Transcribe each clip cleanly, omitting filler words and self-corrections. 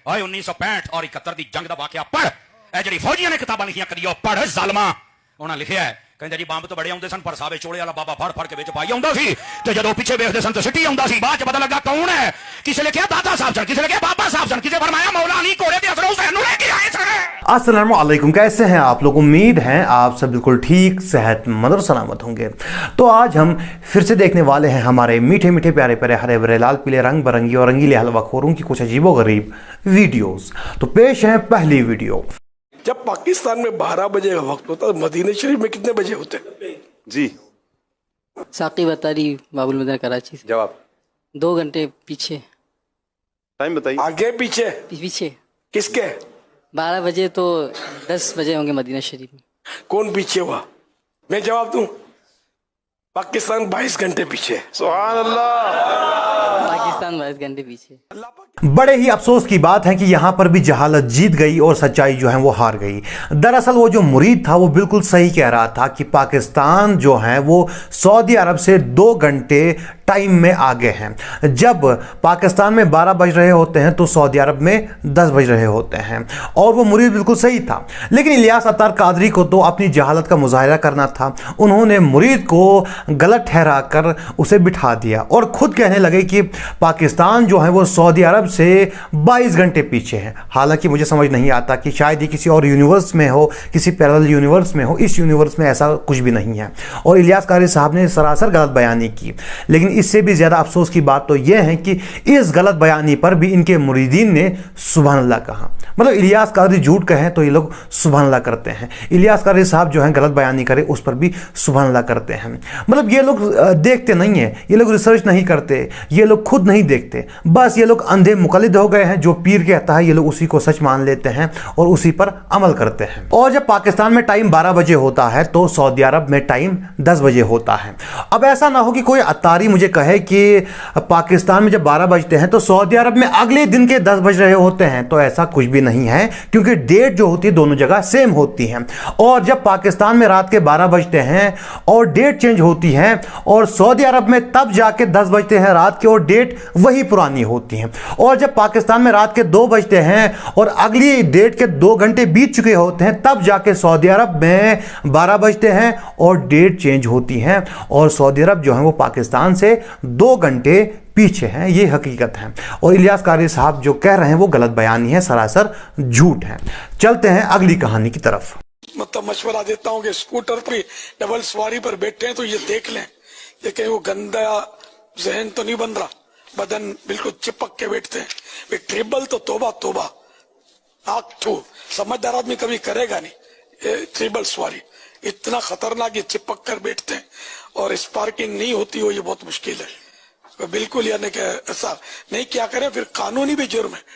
ओए 1965 और 71 दी जंग दा वाकया पढ़। ए जेड़ी फौजियां ने किताबां लिखियां करियो पढ़ जालमा। उन्हां लिखिया है कहंदे जी बंब तो बड़े आउंदे सन पर सावे चोले वाला बाबा फड़ फड़ के विच पाई आउंदा सी ते जदों पिछे वेखदे सन ते सिटी आउंदा सी। बाद च पता लगा कौन है। किसे ने कहा दादा साहब सन, किसे ने कहा बाबा साहब सन, किसे फरमाया मौला अली घोड़े ते हसन हुसैन नु लेके आए सन। अस्सलाम वालेकुम, कैसे हैं आप लोग? उम्मीद है आप सब बिल्कुल ठीक, सेहतमंद और सलामत होंगे। तो आज हम फिर से देखने वाले हैं हमारे मीठे मीठे प्यारे प्यारे हरे भरे लाल पीले रंग बिरंगी और रंगीले हलवा खोरों की कुछ अजीबो गरीब वीडियोस। तो पेश है पहली वीडियो। जब पाकिस्तान में 12 बजे का वक्त होता है, मदीना शरीफ में कितने बजे होते हैं? जी साकी बतारी बाबुल मदर कराची से। जवाब 2 घंटे पीछे। टाइम बताइए। आगे पीछे पीछे किसके? 12 बजे तो 10 बजे होंगे मदीना शरीफ में। कौन पीछे हुआ? मैं जवाब दूं, पाकिस्तान 22 घंटे पीछे। सुभान अल्लाह। पाकिस्तान 22 घंटे पीछे। बड़े ही अफसोस की बात है कि यहाँ पर भी जहालत जीत गई और सच्चाई जो है वो हार गई। दरअसल वो जो मुरीद था वो बिल्कुल सही कह रहा था कि पाकिस्तान जो है वो सऊदी अरब से 2 घंटे टाइम में आगे हैं। जब पाकिस्तान में 12 बज रहे होते हैं तो सऊदी अरब में 10 बज रहे होते हैं। और वो मुरीद बिल्कुल सही था, लेकिन इलियास अत्तार कादरी को तो अपनी जहालत का मुजाहिरा करना था। उन्होंने मुरीद को गलत ठहरा कर उसे बिठा दिया और खुद कहने लगे कि पाकिस्तान जो है वो सऊदी अरब से 22 घंटे पीछे है। हालांकि मुझे समझ नहीं आता कि शायद ये किसी और यूनिवर्स में हो, किसी पैरेलल यूनिवर्स में हो। इस यूनिवर्स में ऐसा कुछ भी नहीं है और इलियास कादरी साहब ने सरासर गलत बयानी की। लेकिन इससे भी ज़्यादा अफसोस की बात तो यह है कि इस गलत बयानी पर भी इनके मुरीदीन ने सुभान अल्लाह कहा। मतलब इलियास कादरी झूठ कहें तो ये लोग सुभान अल्लाह करते हैं, इलियास कादरी साहब जो है गलत बयानी करे उस पर भी सुभान अल्लाह करते हैं। मतलब ये लोग देखते नहीं है, ये लोग रिसर्च नहीं करते, ये लोग खुद नहीं देखते, बस ये लोग अंधे मुकल्लिद हो गए हैं। जो पीर कहता है ये लोग उसी को सच मान लेते हैं और उसी पर अमल करते हैं। और जब पाकिस्तान में टाइम 12 बजे होता है तो सऊदी अरब में टाइम 10 बजे होता है। अब ऐसा ना हो कि कोई अत्तारी मुझे कहे कि पाकिस्तान में जब 12 बजते हैं तो सऊदी अरब में अगले दिन के 10 बज रहे होते हैं, तो ऐसा कुछ भी नहीं है, क्योंकि डेट जो होती है दोनों जगह सेम होती है। और जब पाकिस्तान में रात के 12 बजते हैं और डेट चेंज होती है और सऊदी अरब में तब जाके 10 बजते हैं रात के और डेट वही पुरानी होती है। और जब पाकिस्तान में रात के 2 बजते हैं और अगली डेट के 2 घंटे बीत चुके होते हैं तब जाके सऊदी अरब में 12 बजते हैं और डेट चेंज होती है और सऊदी अरब जो है वो पाकिस्तान से 2 घंटे पीछे हैं। ये हकीकत है और इलियास कादरी साहब जो कह रहे हैं वो गलत बयानी है, सरासर झूठ है। चलते हैं अगली कहानी की तरफ। मतलब मशवरा देता हूँ कि स्कूटर पे डबल सवारी पर बैठे हैं तो ये देख लें कि कहीं वो गंदा जहन तो नहीं बन रहा, बदन बिल्कुल चिपक के बैठते हैं। वे ट्रिपल तो तोबा तोबा, आग ठू समझदार आदमी कभी करेगा नहीं। ट्रिपल सवारी इतना खतरनाक, ये चिपक कर बैठते हैं और स्पार्किंग नहीं होती हो, ये बहुत मुश्किल है। बिल्कुल यानी कि ऐसा नहीं क्या करें, फिर कानूनी भी जुर्म है।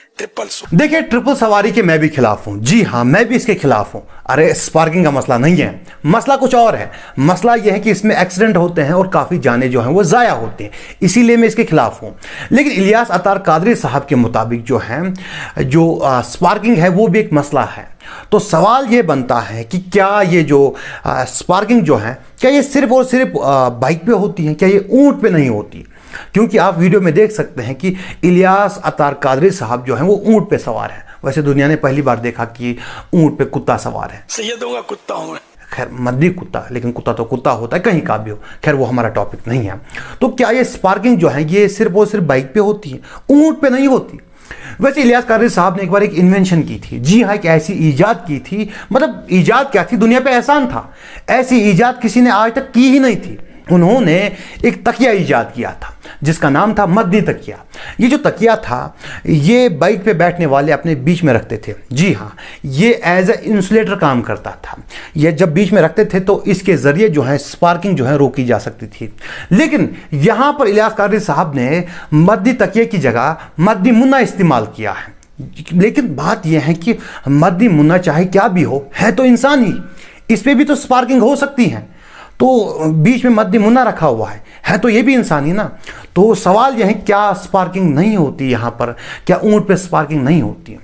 देखिए ट्रिपल सवारी के मैं भी खिलाफ हूं। जी हां, मैं भी इसके खिलाफ हूं। अरे स्पार्किंग का मसला नहीं है, मसला कुछ और है। मसला यह है कि इसमें एक्सीडेंट होते हैं और काफी जाने जो हैं वो जाया होते हैं, इसीलिए मैं इसके खिलाफ हूं। लेकिन इलियास अत्तार कादरी साहब के मुताबिक जो है जो स्पार्किंग है वो भी एक मसला है। तो सवाल ये बनता है कि क्या ये जो स्पार्किंग जो है क्या ये सिर्फ और सिर्फ बाइक पे होती है, क्या ये ऊंट पे नहीं होती? क्योंकि आप वीडियो में देख सकते हैं कि इलियास अत्तार कादरी साहब जो हैं वो ऊंट पे सवार हैं। वैसे दुनिया ने पहली बार देखा कि ऊंट पे कुत्ता सवार है। सैयदों का कुत्ता हूं मैं। खैर मद्दी कुत्ता, लेकिन कुत्ता तो कुत्ता होता है, कहीं का भी हो। खैर वो हमारा टॉपिक नहीं है। तो क्या ये स्पार्किंग जो है ये सिर्फ और सिर्फ बाइक पे होती है, ऊंट पे नहीं होती? वैसे इलियास कादरी साहब ने एक बार एक इन्वेंशन की थी। जी हाँ, एक ऐसी ईजाद की थी। मतलब ईजाद क्या थी, दुनिया पे एहसान था। ऐसी ईजाद किसी ने आज तक की ही नहीं थी। उन्होंने एक तकिया ईजाद किया था जिसका नाम था मदनी तकिया। ये जो तकिया था ये बाइक पे बैठने वाले अपने बीच में रखते थे। जी हाँ, ये एज ए इंसुलेटर काम करता था। ये जब बीच में रखते थे तो इसके ज़रिए जो है स्पार्किंग जो है रोकी जा सकती थी। लेकिन यहाँ पर इलियास कादरी साहब ने मदनी तकिए की जगह मदनी मुन्ना इस्तेमाल किया है। लेकिन बात यह है कि मदनी मुन्ना चाहे क्या भी हो, है तो इंसान ही, इस पर भी तो स्पार्किंग हो सकती है। तो बीच में मद्दी मुन्ना रखा हुआ है तो ये भी इंसान ही ना। तो सवाल यह है क्या स्पार्किंग नहीं होती यहाँ पर, क्या ऊंट पे स्पार्किंग नहीं होती है?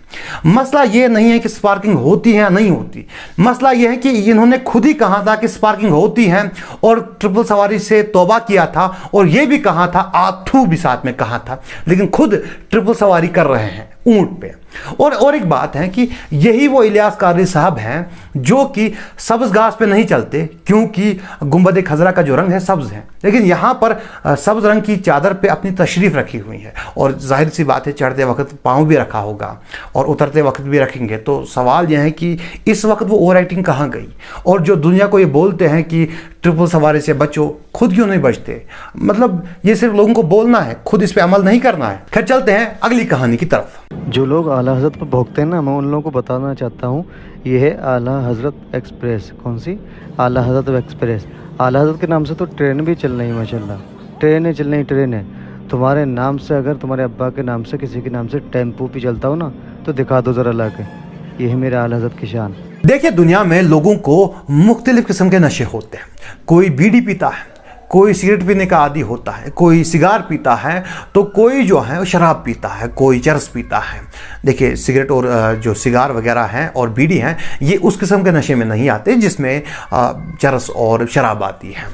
मसला ये नहीं है कि स्पार्किंग होती है या नहीं होती, मसला यह है कि इन्होंने खुद ही कहा था कि स्पार्किंग होती है और ट्रिपल सवारी से तौबा किया था और ये भी कहा था, आथू भी साथ में कहा था, लेकिन खुद ट्रिपल सवारी कर रहे हैं ऊंट पे। اور ایک بات ہے کہ یہی وہ الیاس قادری صاحب ہیں جو کہ سبز گھاس پہ نہیں چلتے کیونکہ گنبد خضرا کا جو رنگ ہے سبز ہے، لیکن یہاں پر سبز رنگ کی چادر پہ اپنی تشریف رکھی ہوئی ہے، اور ظاہر سی بات ہے چڑھتے وقت پاؤں بھی رکھا ہوگا اور اترتے وقت بھی رکھیں گے۔ تو سوال یہ ہے کہ اس وقت وہ اوور ایکٹنگ کہاں گئی؟ اور جو دنیا کو یہ بولتے ہیں کہ ٹرپل سواری سے بچو، خود کیوں نہیں بچتے؟ مطلب یہ صرف لوگوں کو بولنا ہے، خود اس پہ عمل نہیں کرنا ہے۔ خیر چلتے ہیں اگلی کہانی کی طرف۔ جو لوگ اعلیٰ حضرت پر بھوکتے ہیں نا، میں ان لوگوں کو بتانا چاہتا ہوں یہ ہے اعلیٰ حضرت ایکسپریس۔ کون سی؟ اعلیٰ حضرت ایکسپریس۔ اعلیٰ حضرت کے نام سے تو ٹرین بھی چل رہی ہے، ماشاء اللہ ٹرینیں چل رہی، ٹرینیں۔ تمہارے نام سے، اگر تمہارے ابا کے نام سے کسی کے نام سے ٹیمپو بھی چلتا ہو نا تو دکھا دو ذرا لا کے، یہ ہے میرے اعلیٰ حضرت کی شان۔ دیکھیے دنیا میں لوگوں کو مختلف قسم کے نشے ہوتے ہیں، کوئی بیڑی پیتا ہے، کوئی سگریٹ پینے کا عادی ہوتا ہے، کوئی سگار پیتا ہے، تو کوئی جو ہے شراب پیتا ہے، کوئی چرس پیتا ہے۔ دیکھیے سگریٹ اور جو سگار وغیرہ ہیں اور بیڑی ہیں یہ اس قسم کے نشے میں نہیں آتے جس میں چرس اور شراب آتی ہے،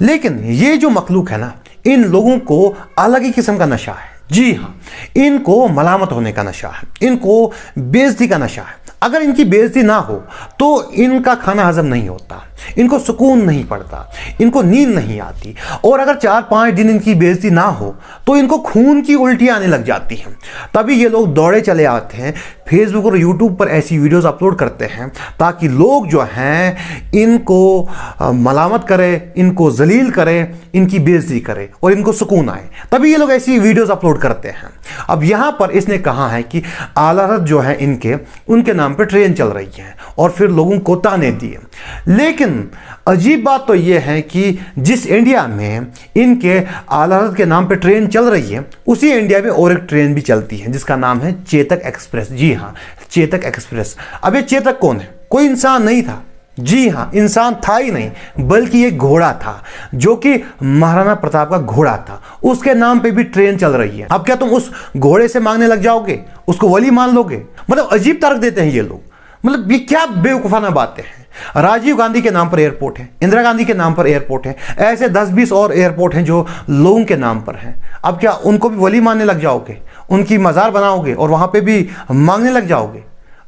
لیکن یہ جو مخلوق ہے نا ان لوگوں کو الگ ہی قسم کا نشہ ہے۔ جی ہاں، ان کو ملامت ہونے کا نشہ ہے، ان کو بےعزتی کا نشہ ہے۔ اگر ان کی بےعزتی نہ ہو تو ان کا کھانا ہضم نہیں ہوتا، ان کو سکون نہیں پڑتا، ان کو نیند نہیں آتی، اور اگر 4-5 دن ان کی بےعزتی نہ ہو تو ان کو خون کی الٹی آنے لگ جاتی ہیں۔ تبھی یہ لوگ دوڑے چلے آتے ہیں، فیس بک اور یوٹیوب پر ایسی ویڈیوز اپلوڈ کرتے ہیں تاکہ لوگ جو ہیں ان کو ملامت کرے، ان کو ذلیل کرے، ان کی بےعزتی کرے اور ان کو سکون آئے، تبھی یہ لوگ ایسی ویڈیوز اپلوڈ کرتے ہیں۔ اب یہاں پر اس نے کہا ہے کہ اعلیٰ حضرت جو ہے ان کے نام پہ ٹرین چل رہی ہے اور پھر لوگوں کو تانے دیے، لیکن عجیب بات تو یہ ہے کہ جس انڈیا میں ان کے اعلیٰ حضرت کے نام پہ ٹرین چل رہی ہے اسی انڈیا میں اور ایک ٹرین بھی چلتی ہے جس کا نام ہے چیتک ایکسپریس۔ جی ہاں، چیتک ایکسپریس۔ اب یہ چیتک کون ہے؟ کوئی انسان نہیں تھا، جی ہاں انسان تھا ہی نہیں بلکہ یہ گھوڑا تھا جو کہ مہارانا پرتاپ کا گھوڑا تھا، اس کے نام پہ بھی ٹرین چل رہی ہے۔ اب کیا تم اس گھوڑے سے مانگنے لگ جاؤ گے، اس کو ولی مان لو گے؟ مطلب عجیب ترک دیتے ہیں یہ لوگ، مطلب یہ کیا بیوقوفانہ باتیں ہیں۔ راجیو گاندھی کے نام پر ایئرپورٹ ہے، اندرا گاندھی کے نام پر ایئرپورٹ ہے، ایسے 10-20 اور ایئرپورٹ ہیں جو لوگوں کے نام پر ہیں۔ اب کیا ان کو بھی ولی ماننے لگ جاؤ گے، ان کی مزار بناؤ گے اور وہاں پہ بھی مانگنے لگ جاؤ گے؟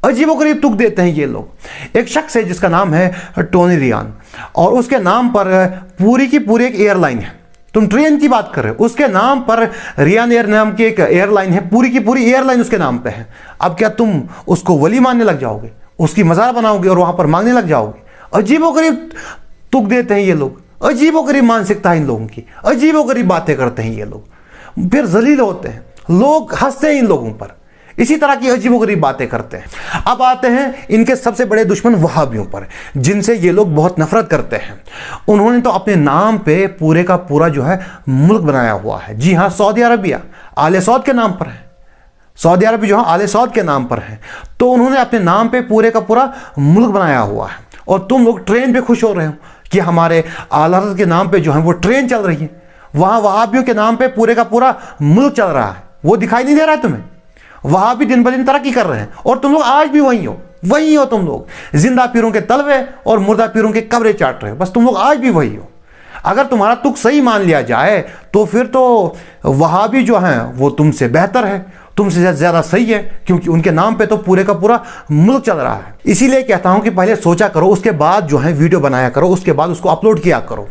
عجیب و غریب تک دیتے ہیں یہ لوگ۔ ایک شخص ہے جس کا نام ہے ٹونی ریان، اور اس کے نام پر پوری کی پوری ایک ایئر لائن ہے۔ تم ٹرین کی بات کر رہے ہو، اس کے نام پر ریان ایئر نام کی ایک ایئر لائن ہے، پوری کی پوری ایئر لائن اس کے نام پہ ہے۔ اب کیا تم اس کو ولی ماننے لگ جاؤ گے، اس کی مزار بناؤ گے اور وہاں پر مانگنے لگ جاؤ گے؟ عجیب و غریب تک دیتے ہیں یہ لوگ، عجیب و غریب مانسکتا ہے ان لوگوں کی، عجیب و غریب باتیں کرتے ہیں یہ لوگ، پھر ذلیل ہوتے ہیں، لوگ ہنستے ہیں ان لوگوں پر، اسی طرح کی عجیب و غریب باتیں کرتے ہیں۔ اب آتے ہیں ان کے سب سے بڑے دشمن وہابیوں پر، جن سے یہ لوگ بہت نفرت کرتے ہیں۔ انہوں نے تو اپنے نام پہ پورے کا پورا جو ہے ملک بنایا ہوا ہے۔ جی ہاں، سعودی عربیہ آل سعود کے نام پر ہے، سعودی عرب جو ہے آل سعود کے نام پر ہے، تو انہوں نے اپنے نام پہ پورے کا پورا ملک بنایا ہوا ہے، اور تم لوگ ٹرین پہ خوش ہو رہے ہو کہ ہمارے اعلیٰ حضرت کے نام پہ جو ہے وہ ٹرین چل رہی ہے۔ وہاں وہابیوں کے نام پہ پورے کا پورا ملک چل رہا ہے، وہ دکھائی نہیں دے رہا ہے تمہیں؟ وہاں بھی دن بدن ترقی کر رہے ہیں اور تم لوگ آج بھی وہی ہو تم لوگ زندہ پیروں کے تلوے اور مردہ پیروں کے قبریں چاٹ رہے ہو، بس تم لوگ آج بھی وہی ہو۔ اگر تمہارا تک صحیح مان لیا جائے تو پھر تو وہابی جو ہیں وہ تم سے بہتر ہے، تم سے زیادہ صحیح ہے، کیونکہ ان کے نام پہ تو پورے کا پورا ملک چل رہا ہے۔ اسی لیے کہتا ہوں کہ پہلے سوچا کرو، اس کے بعد جو ہے ویڈیو بنایا کرو، اس کے بعد اس کو اپلوڈ کیا کرو۔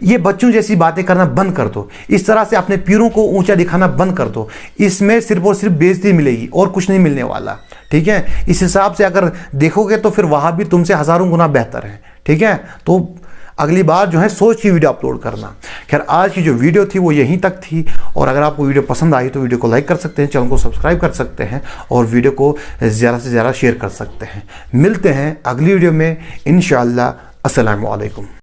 یہ بچوں جیسی باتیں کرنا بند کر دو، اس طرح سے اپنے پیروں کو اونچا دکھانا بند کر دو، اس میں صرف اور صرف بےعزتی ملے گی اور کچھ نہیں ملنے والا، ٹھیک ہے؟ اس حساب سے اگر دیکھو گے تو پھر وہاں بھی تم سے ہزاروں گنا بہتر ہے، ٹھیک ہے؟ تو اگلی بار جو ہے سوچ کی ویڈیو اپلوڈ کرنا۔ خیر آج کی جو ویڈیو تھی وہ یہیں تک تھی، اور اگر آپ کو ویڈیو پسند آئی تو ویڈیو کو لائک کر سکتے ہیں، چینل کو سبسکرائب کر سکتے ہیں اور ویڈیو کو زیادہ سے زیادہ شیئر کر سکتے ہیں۔ ملتے ہیں اگلی ویڈیو میں انشاءاللہ۔ السلام علیکم۔